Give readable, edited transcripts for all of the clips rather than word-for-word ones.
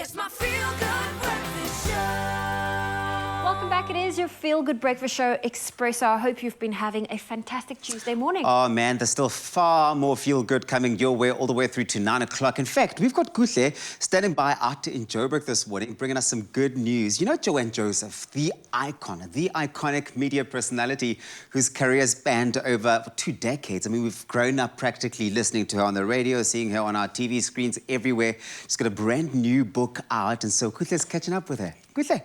It's my feel-good breakfast show. Welcome back. It is your feel-good breakfast show, Expresso. I hope you've been having a fantastic Tuesday morning. Oh man, there's still far more feel-good coming your way all the way through to 9 o'clock. In fact, we've got Kuhle standing by out in Joburg this morning, bringing us some good news. You know Joanne Joseph, the icon, the iconic media personality whose career spanned over 2 decades. I mean, we've grown up practically listening to her on the radio, seeing her on our TV screens everywhere. She's got a brand new book out, and so Kuhle's catching up with her. Kuhle.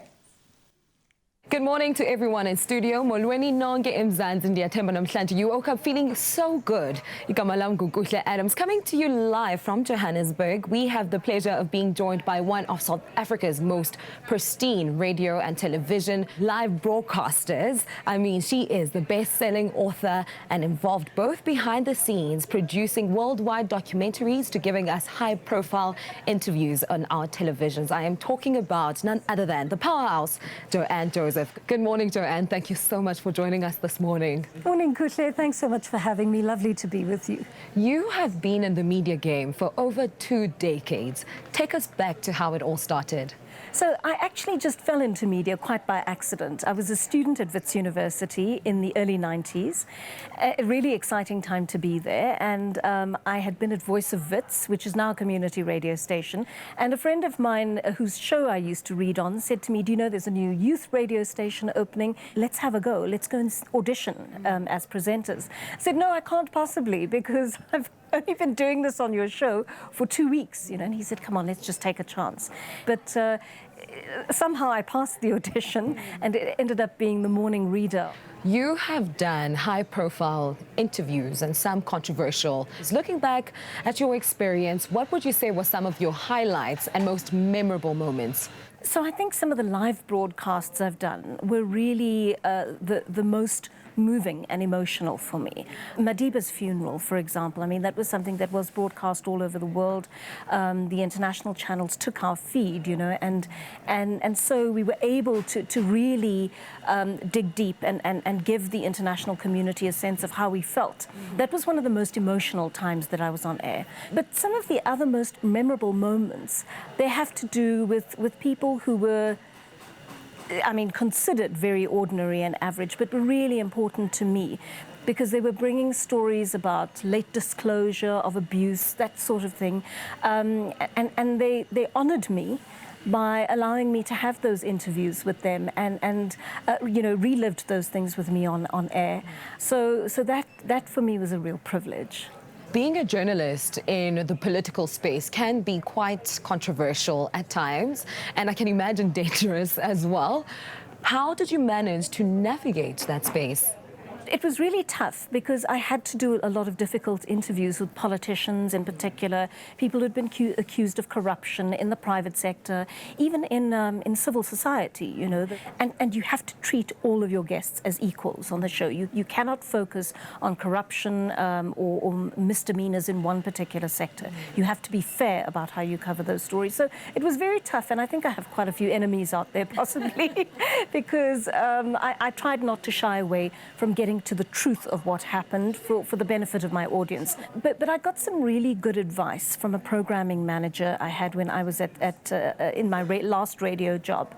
Good morning to everyone in studio. Molweni nonke emzansi ndiyathemba namhlanje you woke up feeling so good. Igama lam nguKuhle Adams coming to you live from Johannesburg. We have the pleasure of being joined by one of South Africa's most pristine radio and television live broadcasters. I mean, she is the best-selling author and involved both behind the scenes, producing worldwide documentaries to giving us high-profile interviews on our televisions. I am talking about none other than the powerhouse, Joanne Joseph. Good morning, Joanne. Thank you so much for joining us this morning. Morning, Kuhle. Thanks so much for having me. Lovely to be with you. You have been in the media game for over 2 decades. Take us back to how it all started. So I actually just fell into media quite by accident. I was a student at Wits University in the early 90s. A really exciting time to be there. And I had been at Voice of Wits, which is now a community radio station. And a friend of mine whose show I used to read on said to me, do you know there's a new youth radio station opening? Let's have a go. Let's go and audition as presenters. I said, no, I can't possibly, because I've only been doing this on your show for 2 weeks, you know. And he said, come on, let's just take a chance. But somehow I passed the audition, and it ended up being the morning reader. You have done high-profile interviews and some controversial. Looking back at your experience, what would you say were some of your highlights and most memorable moments? So I think some of the live broadcasts I've done were really the most moving and emotional for me. Madiba's funeral, for example, I mean, that was something that was broadcast all over the world. The international channels took our feed, you know, and so we were able to really dig deep and give the international community a sense of how we felt. That was one of the most emotional times that I was on air. But some of the other most memorable moments, they have to do with people who were, I mean, considered very ordinary and average, but were really important to me because they were bringing stories about late disclosure of abuse, that sort of thing. And they honored me by allowing me to have those interviews with them and you know, relived those things with me on air. So that for me was a real privilege. Being a journalist in the political space can be quite controversial at times, and I can imagine dangerous as well. How did you manage to navigate that space? It was really tough because I had to do a lot of difficult interviews with politicians in particular, people who'd been accused of corruption in the private sector, even in civil society, you know. And you have to treat all of your guests as equals on the show. You cannot focus on corruption or misdemeanors in one particular sector. You have to be fair about how you cover those stories. So it was very tough, and I think I have quite a few enemies out there possibly because I tried not to shy away from getting to the truth of what happened for the benefit of my audience. But I got some really good advice from a programming manager I had when I was in my last radio job.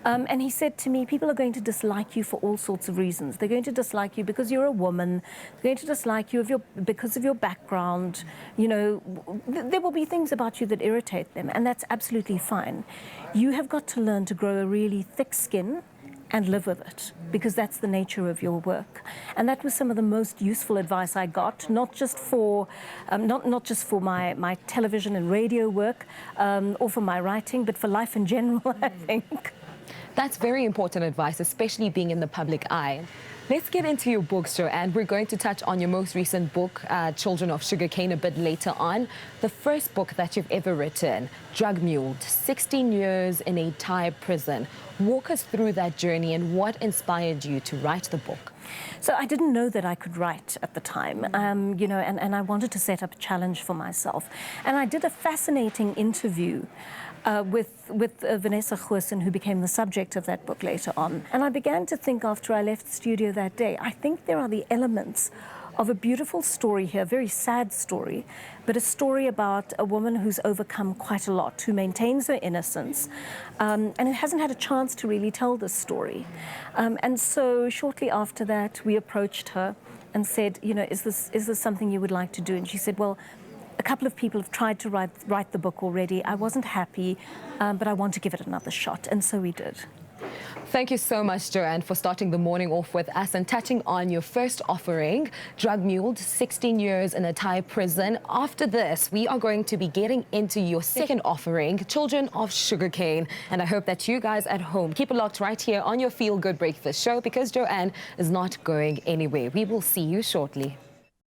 And he said to me, people are going to dislike you for all sorts of reasons. They're going to dislike you because you're a woman. They're going to dislike you because of your background. You know, there will be things about you that irritate them, and that's absolutely fine. You have got to learn to grow a really thick skin and live with it, because that's the nature of your work. And that was some of the most useful advice I got, not just for my television and radio work or for my writing, but for life in general, I think. That's very important advice, especially being in the public eye. Let's get into your books, Joanne. We're going to touch on your most recent book, Children of Sugarcane, a bit later on. The first book that you've ever written, Drug Muled, 16 years in a Thai prison. Walk us through that journey and what inspired you to write the book. So I didn't know that I could write at the time, you know, and I wanted to set up a challenge for myself. And I did a fascinating interview with Vanessa Goosen, who became the subject of that book later on. And I began to think after I left the studio that day, I think there are the elements of a beautiful story here, a very sad story, but a story about a woman who's overcome quite a lot, who maintains her innocence, and it hasn't had a chance to really tell this story. And so shortly after that, we approached her and said, you know, is this something you would like to do? And she said, well, a couple of people have tried to write the book already. I wasn't happy, but I want to give it another shot. And so we did. Thank you so much, Joanne, for starting the morning off with us and touching on your first offering, Drug Muled, 16 years in a Thai prison. After this, we are going to be getting into your second offering, Children of Sugarcane. And I hope that you guys at home keep it locked right here on your Feel Good Breakfast show, because Joanne is not going anywhere. We will see you shortly.